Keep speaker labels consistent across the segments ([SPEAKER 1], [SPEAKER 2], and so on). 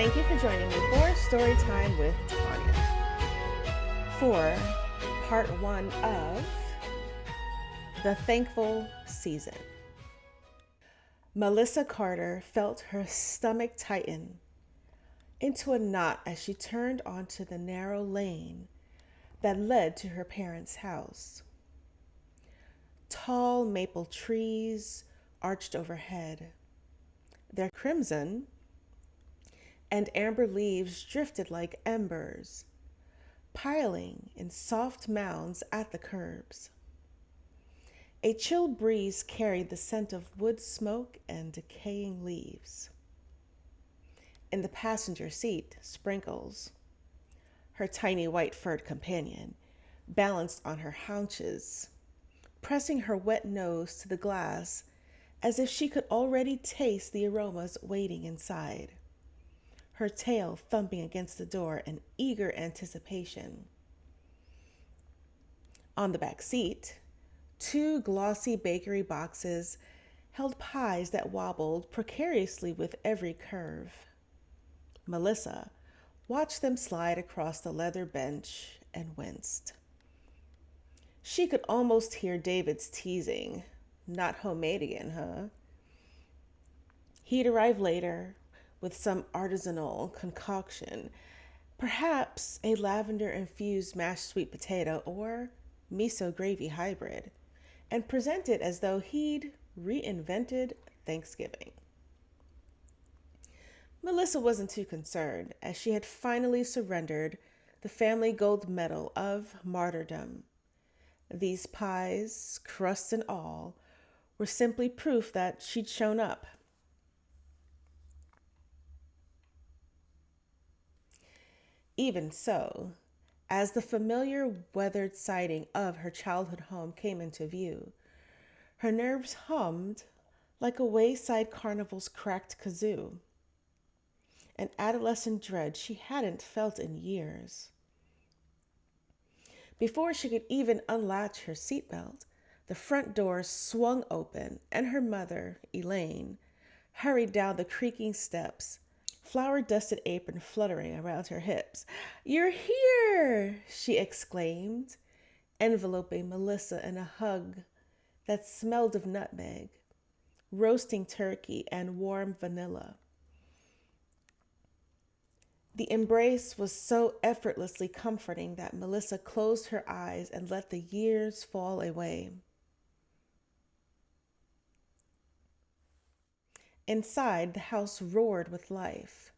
[SPEAKER 1] Thank you for joining me for Storytime with Tanya for part one of The Thankful Season. Melissa Carter felt her stomach tighten into a knot as she turned onto the narrow lane that led to her parents' house. Tall maple trees arched overhead, their crimson and amber leaves drifted like embers, piling in soft mounds at the curbs. A chill breeze carried the scent of wood smoke and decaying leaves. In the passenger seat, Sprinkles, her tiny white furred companion, balanced on her haunches, pressing her wet nose to the glass as if she could already taste the aromas waiting inside, her tail thumping against the door in eager anticipation. On the back seat, two glossy bakery boxes held pies that wobbled precariously with every curve. Melissa watched them slide across the leather bench and winced. She could almost hear David's teasing. Not homemade again, huh? He'd arrive later with some artisanal concoction, perhaps a lavender-infused mashed sweet potato or miso gravy hybrid, and present it as though he'd reinvented Thanksgiving. Melissa wasn't too concerned, as she had finally surrendered the family gold medal of martyrdom. These pies, crust and all, were simply proof that she'd shown up. Even so, as the familiar weathered siding of her childhood home came into view, her nerves hummed like a wayside carnival's cracked kazoo, an adolescent dread she hadn't felt in years. Before she could even unlatch her seatbelt, the front door swung open and her mother, Elaine, hurried down the creaking steps, flour-dusted apron fluttering around her hips. "You're here!" she exclaimed, enveloping Melissa in a hug that smelled of nutmeg, roasting turkey, and warm vanilla. The embrace was so effortlessly comforting that Melissa closed her eyes and let the years fall away. Inside, the house roared with life.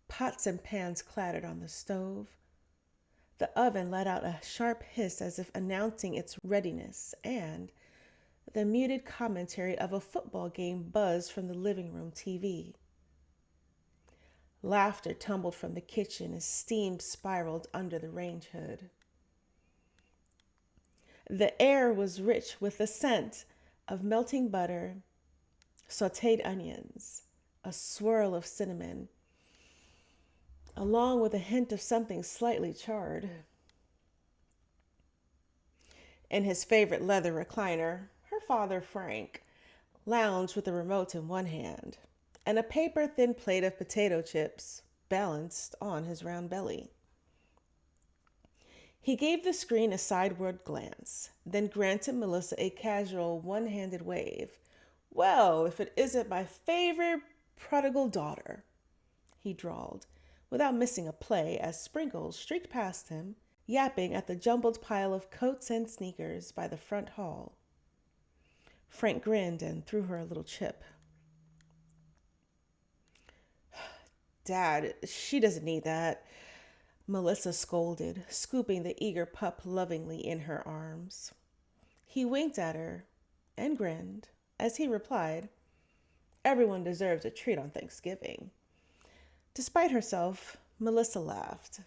[SPEAKER 1] Pots and pans clattered on the stove. The oven let out a sharp hiss as if announcing its readiness, and the muted commentary of a football game buzzed from the living room TV. Laughter tumbled from the kitchen as steam spiraled under the range hood. The air was rich with the scent of melting butter, sautéed onions, a swirl of cinnamon, along with a hint of something slightly charred. In his favorite leather recliner, her father, Frank, lounged with the remote in one hand and a paper-thin plate of potato chips balanced on his round belly. He gave the screen a sideward glance, then granted Melissa a casual one-handed wave. "Well, if it isn't my favorite prodigal daughter," he drawled, without missing a play as Sprinkles streaked past him, yapping at the jumbled pile of coats and sneakers by the front hall. Frank grinned and threw her a little chip. "Dad, she doesn't need that," Melissa scolded, scooping the eager pup lovingly in her arms. He winked at her and grinned as he replied, "Everyone deserves a treat on Thanksgiving." Despite herself, Melissa laughed.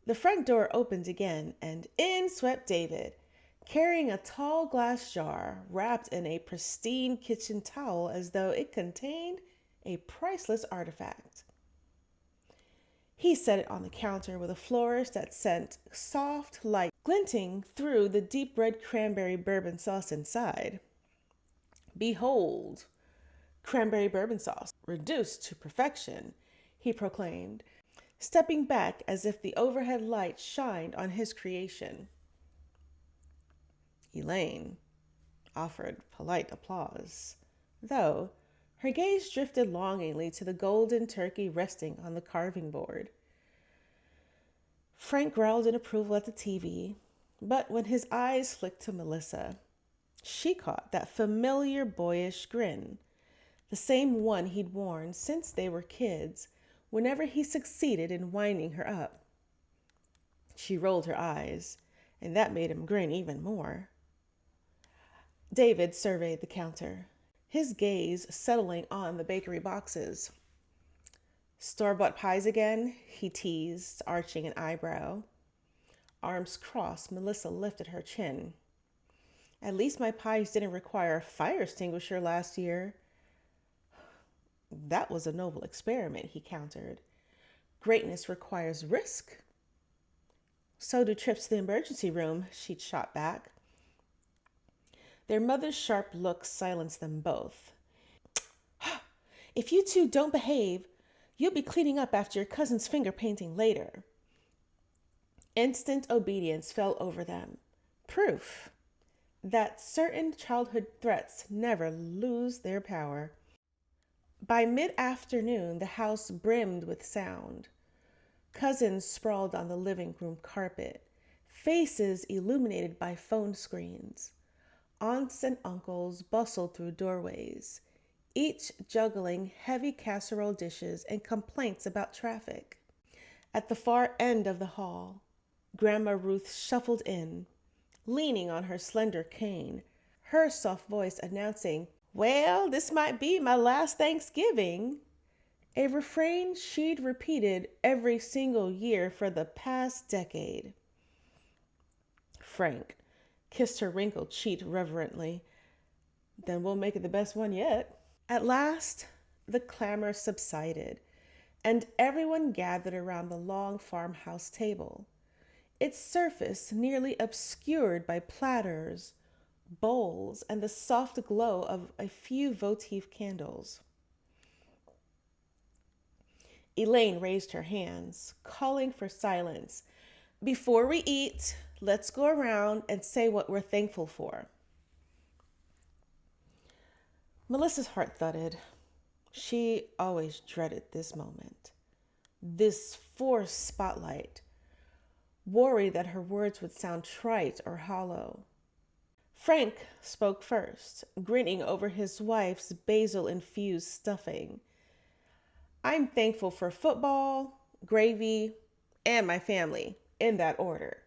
[SPEAKER 1] The front door opened again, and in swept David, carrying a tall glass jar wrapped in a pristine kitchen towel as though it contained a priceless artifact. He set it on the counter with a flourish that sent soft light glinting through the deep red cranberry bourbon sauce inside. "Behold, cranberry bourbon sauce," reduced to perfection, he proclaimed, stepping back as if the overhead light shined on his creation. Elaine offered polite applause, though her gaze drifted longingly to the golden turkey resting on the carving board. Frank growled in approval at the TV, but when his eyes flicked to Melissa, she caught that familiar boyish grin, the same one he'd worn since they were kids, whenever he succeeded in winding her up. She rolled her eyes, and that made him grin even more. David surveyed the counter, his gaze settling on the bakery boxes. "Store-bought pies again?" he teased, arching an eyebrow. Arms crossed, Melissa lifted her chin. "At least my pies didn't require a fire extinguisher last year." "That was a noble experiment," he countered. "Greatness requires risk." "So do trips to the emergency room," she shot back. Their mother's sharp look silenced them both. "If you two don't behave, you'll be cleaning up after your cousin's finger painting later." Instant obedience fell over them. Proof that certain childhood threats never lose their power. By mid-afternoon, the house brimmed with sound. Cousins sprawled on the living room carpet, faces illuminated by phone screens. Aunts and uncles bustled through doorways, each juggling heavy casserole dishes and complaints about traffic. At the far end of the hall, Grandma Ruth shuffled in, leaning on her slender cane, her soft voice announcing, "Well, this might be my last Thanksgiving," a refrain she'd repeated every single year for the past decade. Frank kissed her wrinkled cheek reverently. "Then we'll make it the best one yet." At last, the clamor subsided, and everyone gathered around the long farmhouse table, its surface nearly obscured by platters, bowls, and the soft glow of a few votive candles. Elaine raised her hands, calling for silence. "Before we eat, let's go around and say what we're thankful for." Melissa's heart thudded. She always dreaded this moment, this forced spotlight, worried that her words would sound trite or hollow. Frank spoke first, grinning over his wife's basil-infused stuffing. "I'm thankful for football, gravy, and my family, in that order."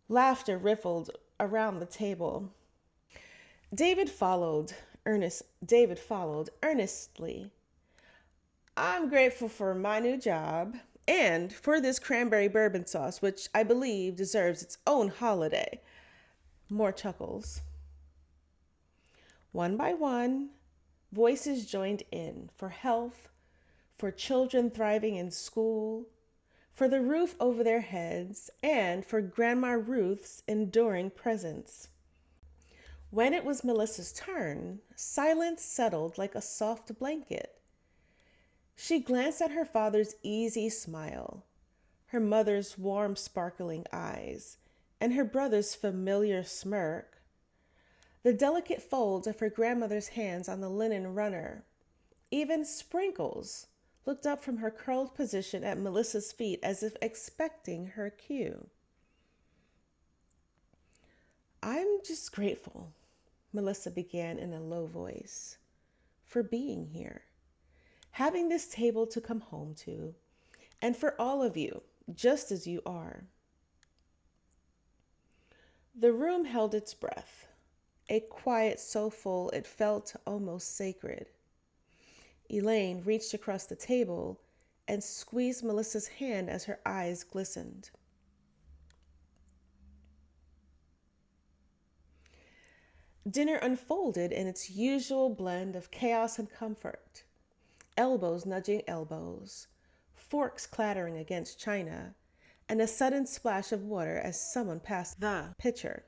[SPEAKER 1] Laughter rippled around the table. David followed earnestly. "I'm grateful for my new job and for this cranberry bourbon sauce, which I believe deserves its own holiday." More chuckles. One by one, voices joined in for health, for children thriving in school, for the roof over their heads, and for Grandma Ruth's enduring presence. When it was Melissa's turn, silence settled like a soft blanket. She glanced at her father's easy smile, her mother's warm, sparkling eyes, and her brother's familiar smirk. The delicate folds of her grandmother's hands on the linen runner. Even Sprinkles looked up from her curled position at Melissa's feet as if expecting her cue. "I'm just grateful," Melissa began in a low voice, "for being here, having this table to come home to, and for all of you, just as you are." The room held its breath, a quiet so full it felt almost sacred. Elaine reached across the table and squeezed Melissa's hand as her eyes glistened. Dinner unfolded in its usual blend of chaos and comfort. Elbows nudging elbows, forks clattering against china, and a sudden splash of water as someone passed the pitcher.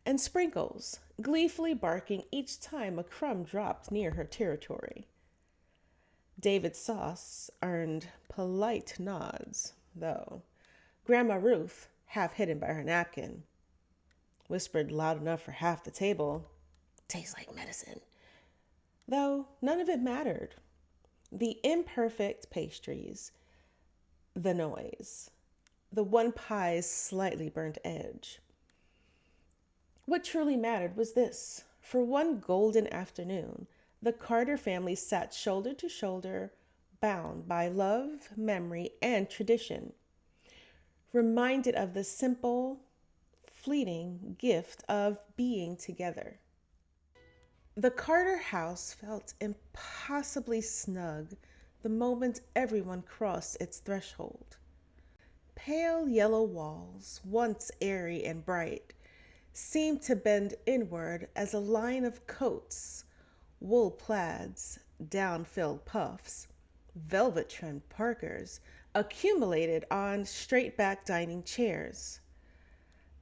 [SPEAKER 1] and Sprinkles, gleefully barking each time a crumb dropped near her territory. David Sauce earned polite nods, though Grandma Ruth, half hidden by her napkin, whispered loud enough for half the table, "Tastes like medicine." Though none of it mattered. The imperfect pastries, the noise, the one pie's slightly burnt edge. What truly mattered was this. For one golden afternoon, the Carter family sat shoulder to shoulder, bound by love, memory, and tradition, reminded of the simple, fleeting gift of being together. The Carter house felt impossibly snug the moment everyone crossed its threshold. Pale yellow walls, once airy and bright, seemed to bend inward as a line of coats, wool plaids, down-filled puffs, velvet-trimmed parkers accumulated on straight-back dining chairs.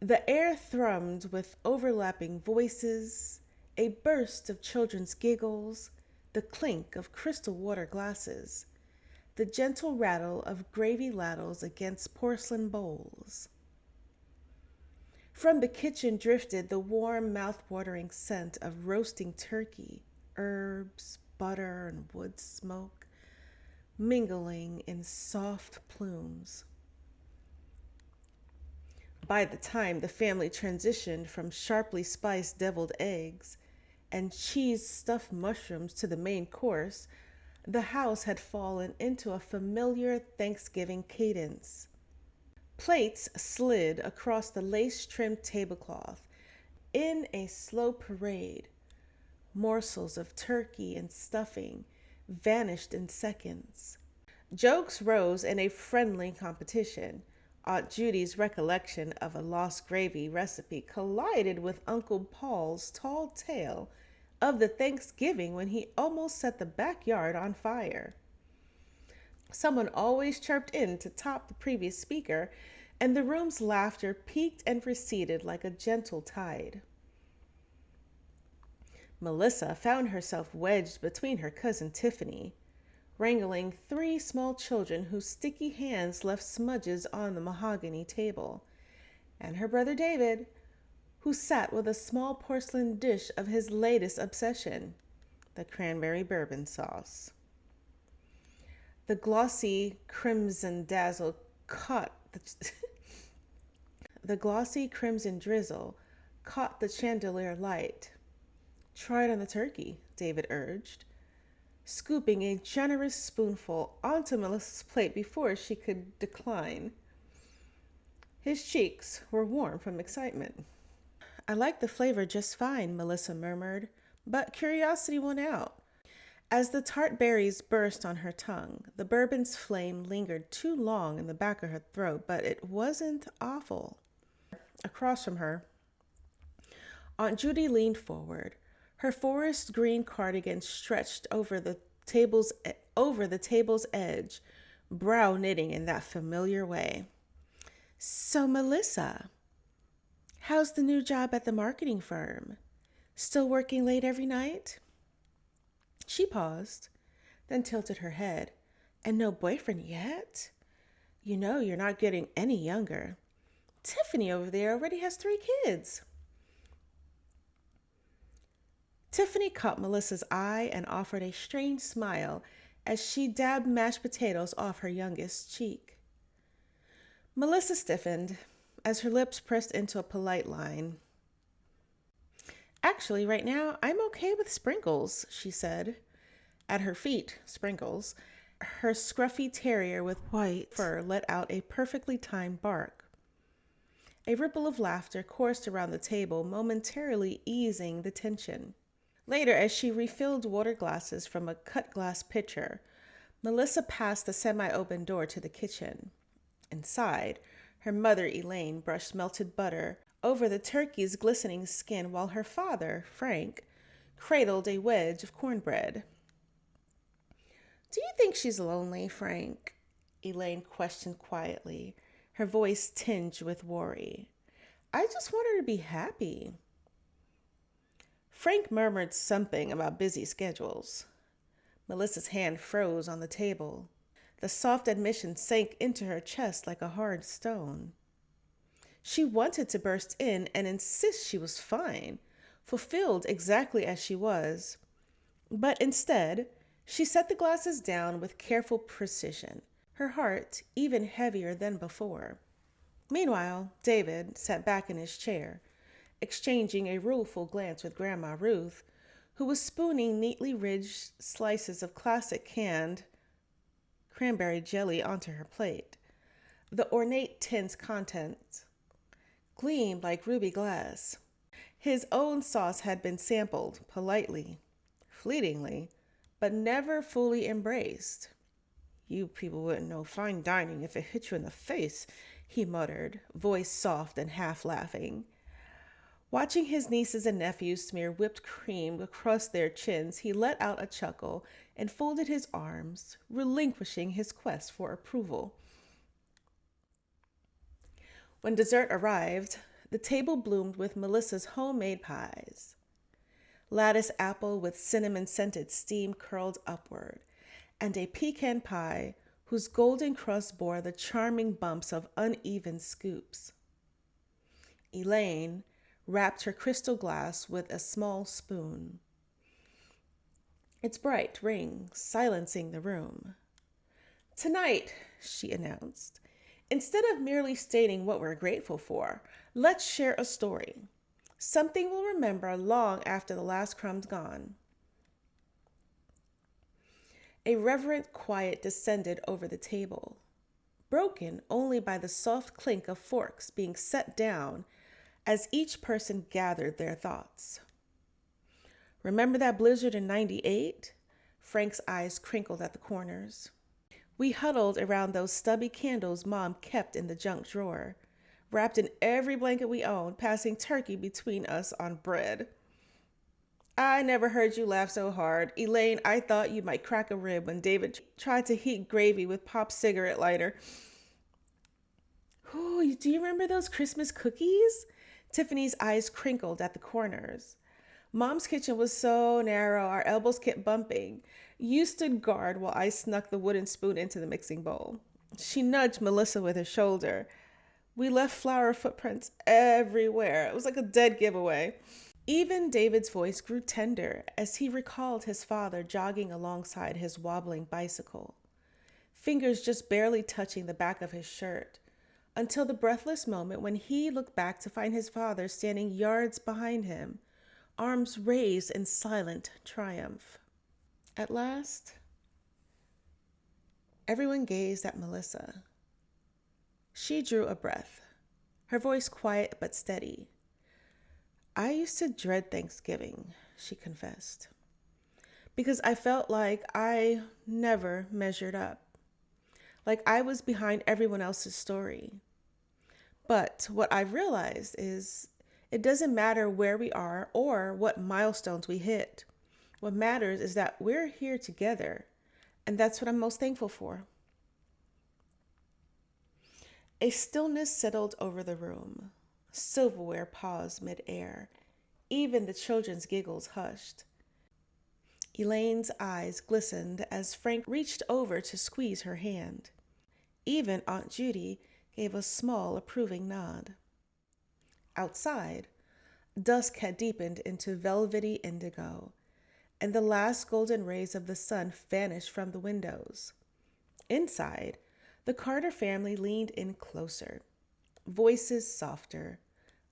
[SPEAKER 1] The air thrummed with overlapping voices, a burst of children's giggles, the clink of crystal water glasses, the gentle rattle of gravy ladles against porcelain bowls. From the kitchen drifted the warm, mouth-watering scent of roasting turkey, herbs, butter, and wood smoke, mingling in soft plumes. By the time the family transitioned from sharply spiced deviled eggs and cheese-stuffed mushrooms to the main course, the house had fallen into a familiar Thanksgiving cadence. Plates slid across the lace-trimmed tablecloth in a slow parade. Morsels of turkey and stuffing vanished in seconds. Jokes rose in a friendly competition. Aunt Judy's recollection of a lost gravy recipe collided with Uncle Paul's tall tale of the Thanksgiving when he almost set the backyard on fire. Someone always chirped in to top the previous speaker, and the room's laughter peaked and receded like a gentle tide. Melissa found herself wedged between her cousin Tiffany, wrangling 3 small children whose sticky hands left smudges on the mahogany table, and her brother David, who sat with a small porcelain dish of his latest obsession, the cranberry bourbon sauce. The glossy crimson dazzle caught the glossy crimson drizzle caught the chandelier light. "Try it on the turkey," David urged, scooping a generous spoonful onto Melissa's plate before she could decline. His cheeks were warm from excitement. "I like the flavor just fine," Melissa murmured, but curiosity won out. As the tart berries burst on her tongue, the bourbon's flame lingered too long in the back of her throat, but it wasn't awful. Across from her, Aunt Judy leaned forward, her forest green cardigan stretched over the table's edge, brow knitting in that familiar way. "So, Melissa, how's the new job at the marketing firm? Still working late every night?" She paused, then tilted her head. "And no boyfriend yet? You know you're not getting any younger. Tiffany over there already has 3 kids." Tiffany caught Melissa's eye and offered a strange smile as she dabbed mashed potatoes off her youngest cheek. Melissa stiffened as her lips pressed into a polite line. "Actually, right now, I'm okay with Sprinkles," she said. At her feet, Sprinkles, her scruffy terrier with white fur, let out a perfectly timed bark. A ripple of laughter coursed around the table, momentarily easing the tension. Later, as she refilled water glasses from a cut glass pitcher, Melissa passed the semi-open door to the kitchen. Inside, her mother, Elaine, brushed melted butter over the turkey's glistening skin while her father, Frank, cradled a wedge of cornbread. "Do you think she's lonely, Frank?" Elaine questioned quietly, her voice tinged with worry. "I just want her to be happy." Frank murmured something about busy schedules. Melissa's hand froze on the table. The soft admission sank into her chest like a hard stone. She wanted to burst in and insist she was fine, fulfilled exactly as she was. But instead, she set the glasses down with careful precision, her heart even heavier than before. Meanwhile, David sat back in his chair, exchanging a rueful glance with Grandma Ruth, who was spooning neatly ridged slices of classic canned cranberry jelly onto her plate. The ornate tin's contents gleamed like ruby glass. His own sauce had been sampled politely, fleetingly, but never fully embraced. You people wouldn't know fine dining if it hit you in the face, he muttered, voice soft and half laughing. Watching his nieces and nephews smear whipped cream across their chins, he let out a chuckle and folded his arms, relinquishing his quest for approval. When dessert arrived, the table bloomed with Melissa's homemade pies. Lattice apple with cinnamon-scented steam curled upward, and a pecan pie whose golden crust bore the charming bumps of uneven scoops. Elaine wrapped her crystal glass with a small spoon. Its bright ring silencing the room. Tonight, she announced, instead of merely stating what we're grateful for, let's share a story. Something we'll remember long after the last crumb's gone. A reverent quiet descended over the table, broken only by the soft clink of forks being set down as each person gathered their thoughts. Remember that blizzard in '98? Frank's eyes crinkled at the corners. We huddled around those stubby candles Mom kept in the junk drawer, wrapped in every blanket we owned, passing turkey between us on bread. I never heard you laugh so hard. Elaine, I thought you might crack a rib when David tried to heat gravy with Pop's cigarette lighter. Ooh, do you remember those Christmas cookies? Tiffany's eyes crinkled at the corners. Mom's kitchen was so narrow, our elbows kept bumping. You stood guard while I snuck the wooden spoon into the mixing bowl. She nudged Melissa with her shoulder. We left flour footprints everywhere. It was like a dead giveaway. Even David's voice grew tender as he recalled his father jogging alongside his wobbling bicycle, fingers just barely touching the back of his shirt, until the breathless moment when he looked back to find his father standing yards behind him, arms raised in silent triumph. At last, everyone gazed at Melissa. She drew a breath, her voice quiet but steady. I used to dread Thanksgiving, she confessed, because I felt like I never measured up, like I was behind everyone else's story. But what I realized is it doesn't matter where we are or what milestones we hit. What matters is that we're here together, and that's what I'm most thankful for. A stillness settled over the room. Silverware paused mid-air. Even the children's giggles hushed. Elaine's eyes glistened as Frank reached over to squeeze her hand. Even Aunt Judy gave a small, approving nod. Outside, dusk had deepened into velvety indigo, and the last golden rays of the sun vanished from the windows. Inside, the Carter family leaned in closer, voices softer,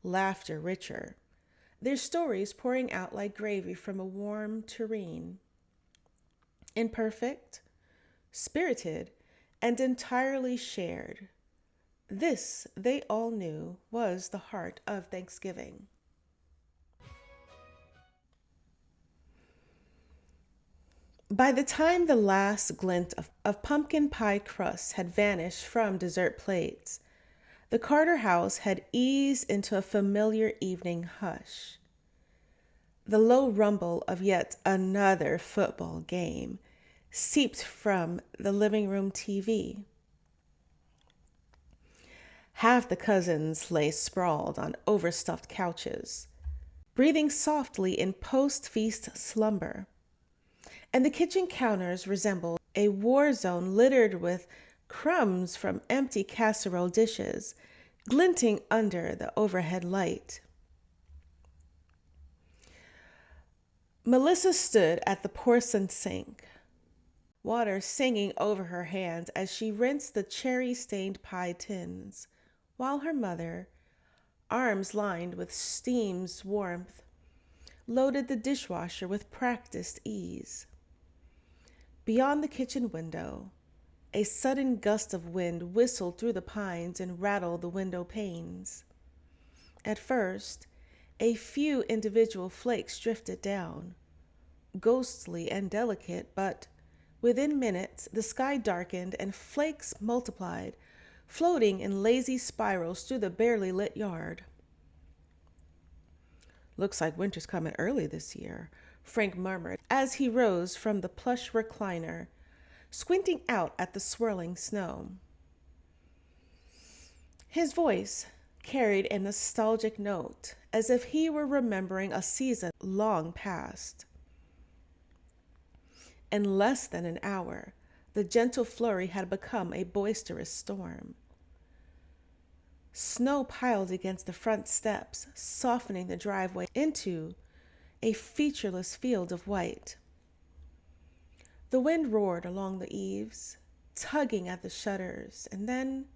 [SPEAKER 1] laughter richer, their stories pouring out like gravy from a warm tureen. Imperfect, spirited, and entirely shared. This, they all knew, was the heart of Thanksgiving. By the time the last glint of pumpkin pie crust had vanished from dessert plates, the Carter house had eased into a familiar evening hush. The low rumble of yet another football game seeped from the living room TV. Half the cousins lay sprawled on overstuffed couches. breathing softly in post-feast slumber. And the kitchen counters resembled a war zone littered with crumbs from empty casserole dishes, glinting under the overhead light. Melissa stood at the porcelain sink, water singing over her hands as she rinsed the cherry-stained pie tins, while her mother, arms lined with steam's warmth, loaded the dishwasher with practiced ease. Beyond the kitchen window, a sudden gust of wind whistled through the pines and rattled the window panes. At first, a few individual flakes drifted down, ghostly and delicate, but within minutes the sky darkened and flakes multiplied, floating in lazy spirals through the barely lit yard. "Looks like winter's coming early this year," Frank murmured as he rose from the plush recliner, squinting out at the swirling snow. His voice carried a nostalgic note, as if he were remembering a season long past. In less than an hour, the gentle flurry had become a boisterous storm. Snow piled against the front steps, softening the driveway into a featureless field of white. The wind roared along the eaves, tugging at the shutters, and then,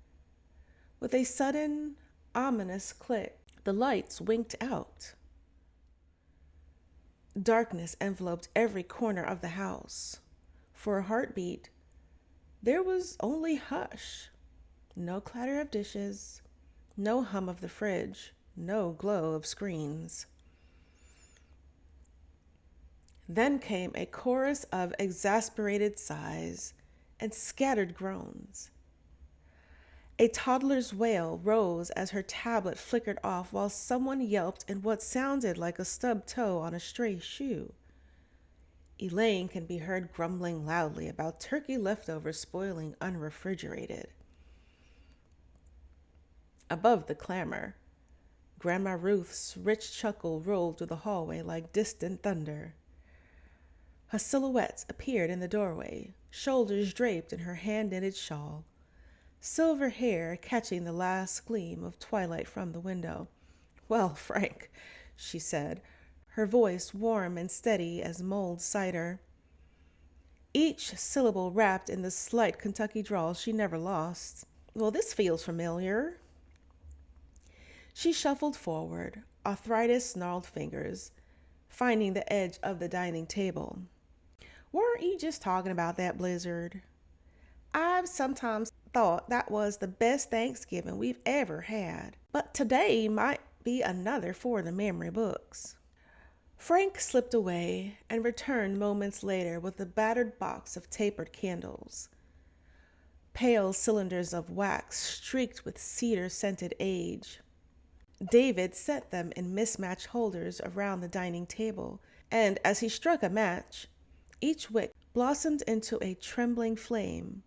[SPEAKER 1] with a sudden, ominous click, the lights winked out. Darkness enveloped every corner of the house. For a heartbeat, there was only hush. No clatter of dishes, no hum of the fridge, no glow of screens. Then came a chorus of exasperated sighs and scattered groans. A toddler's wail rose as her tablet flickered off while someone yelped in what sounded like a stubbed toe on a stray shoe. Elaine can be heard grumbling loudly about turkey leftovers spoiling unrefrigerated. Above the clamor, Grandma Ruth's rich chuckle rolled through the hallway like distant thunder. Her silhouette appeared in the doorway, shoulders draped in her hand-knitted shawl, silver hair catching the last gleam of twilight from the window. "Well, Frank," she said, her voice warm and steady as mulled cider, each syllable wrapped in the slight Kentucky drawl she never lost. "Well, this feels familiar." She shuffled forward, arthritis-snarled fingers finding the edge of the dining table. "Weren't you just talking about that blizzard? I've sometimes thought that was the best Thanksgiving we've ever had, but today might be another for the memory books." Frank slipped away and returned moments later with a battered box of tapered candles. Pale cylinders of wax streaked with cedar-scented age. David set them in mismatched holders around the dining table, and as he struck a match, each wick blossomed into a trembling flame.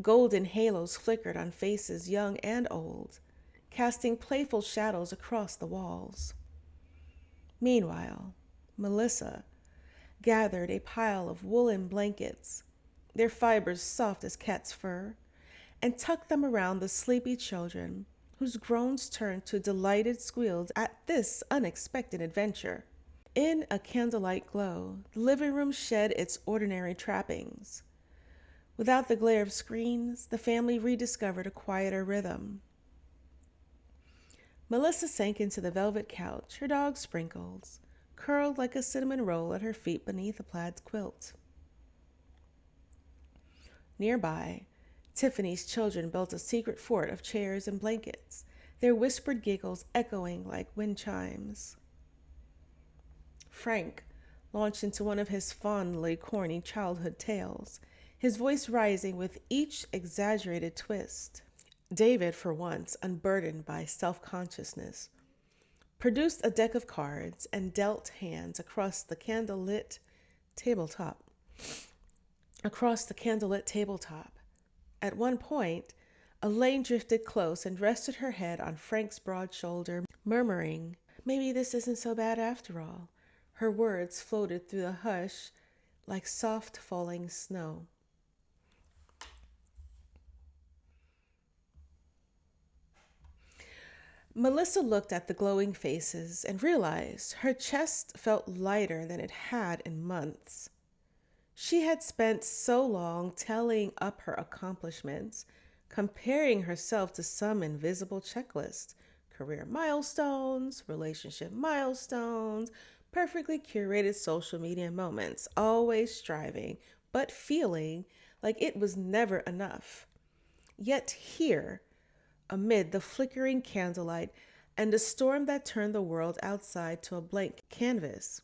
[SPEAKER 1] Golden halos flickered on faces young and old, casting playful shadows across the walls. Meanwhile, Melissa gathered a pile of woolen blankets, their fibers soft as cat's fur, and tucked them around the sleepy children, whose groans turned to delighted squeals at this unexpected adventure. In a candlelight glow, the living room shed its ordinary trappings. Without the glare of screens, the family rediscovered a quieter rhythm. Melissa sank into the velvet couch, her dog Sprinkles, curled like a cinnamon roll at her feet beneath a plaid quilt. Nearby, Tiffany's children built a secret fort of chairs and blankets, their whispered giggles echoing like wind chimes. Frank launched into one of his fondly corny childhood tales, his voice rising with each exaggerated twist. David, for once unburdened by self-consciousness, produced a deck of cards and dealt hands across the candlelit tabletop. At one point, Elaine drifted close and rested her head on Frank's broad shoulder, murmuring, "Maybe this isn't so bad after all." Her words floated through the hush like soft falling snow. Melissa looked at the glowing faces and realized her chest felt lighter than it had in months. She had spent so long tallying up her accomplishments, comparing herself to some invisible checklist: career milestones, relationship milestones, perfectly curated social media moments, always striving, but feeling like it was never enough. Yet here, amid the flickering candlelight and a storm that turned the world outside to a blank canvas,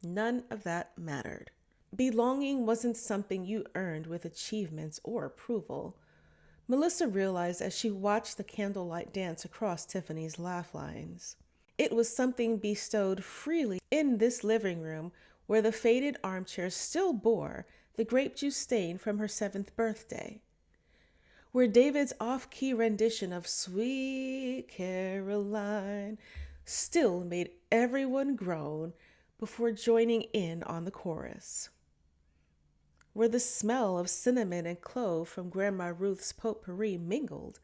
[SPEAKER 1] none of that mattered. Belonging wasn't something you earned with achievements or approval. Melissa realized as she watched the candlelight dance across Tiffany's laugh lines. It was something bestowed freely in this living room where the faded armchair still bore the grape juice stain from her 7th birthday, where David's off-key rendition of Sweet Caroline still made everyone groan before joining in on the chorus, where the smell of cinnamon and clove from Grandma Ruth's potpourri mingled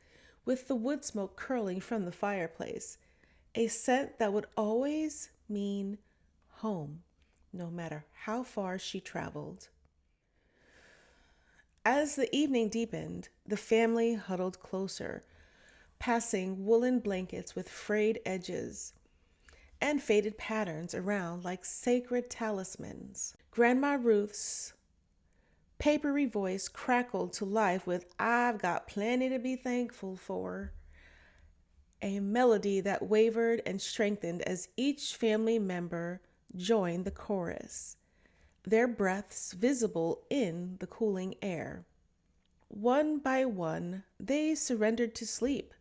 [SPEAKER 1] with the wood smoke curling from the fireplace, a scent that would always mean home, no matter how far she traveled. As the evening deepened, the family huddled closer, passing woolen blankets with frayed edges and faded patterns around like sacred talismans. Grandma Ruth's papery voice crackled to life with "I've got plenty to be thankful for," a melody that wavered and strengthened as each family member joined the chorus, their breaths visible in the cooling air. One by one, they surrendered to sleep.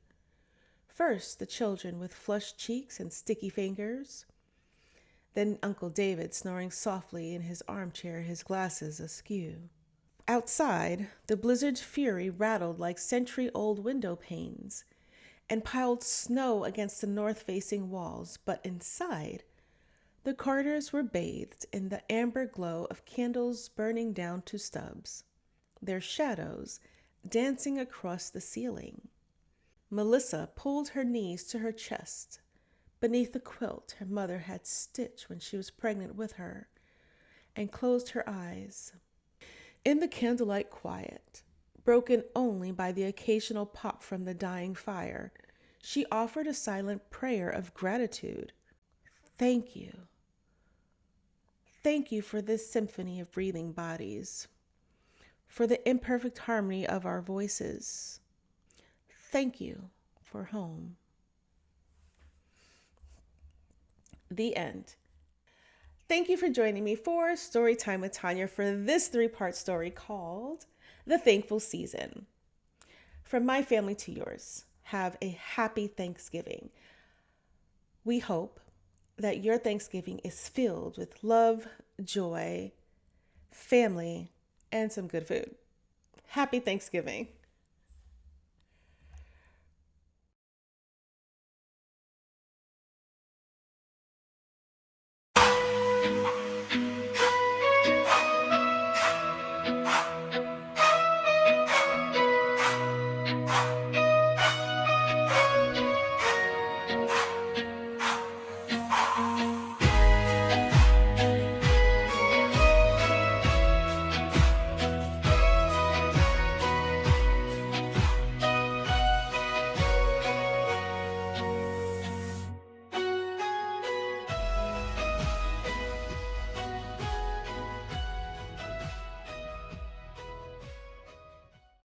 [SPEAKER 1] First, the children with flushed cheeks and sticky fingers. Then Uncle David snoring softly in his armchair, his glasses askew. Outside, the blizzard's fury rattled like century-old window panes and piled snow against the north-facing walls, but inside, the corridors were bathed in the amber glow of candles burning down to stubs, their shadows dancing across the ceiling. Melissa pulled her knees to her chest, beneath the quilt her mother had stitched when she was pregnant with her, and closed her eyes. In the candlelight quiet, broken only by the occasional pop from the dying fire, she offered a silent prayer of gratitude. Thank you. Thank you for this symphony of breathing bodies, for the imperfect harmony of our voices. Thank you for home. The end. Thank you for joining me for Storytime with Tanya for this 3-part story called The Thankful Season. From my family to yours, have a happy Thanksgiving. We hope that your Thanksgiving is filled with love, joy, family, and some good food. Happy Thanksgiving.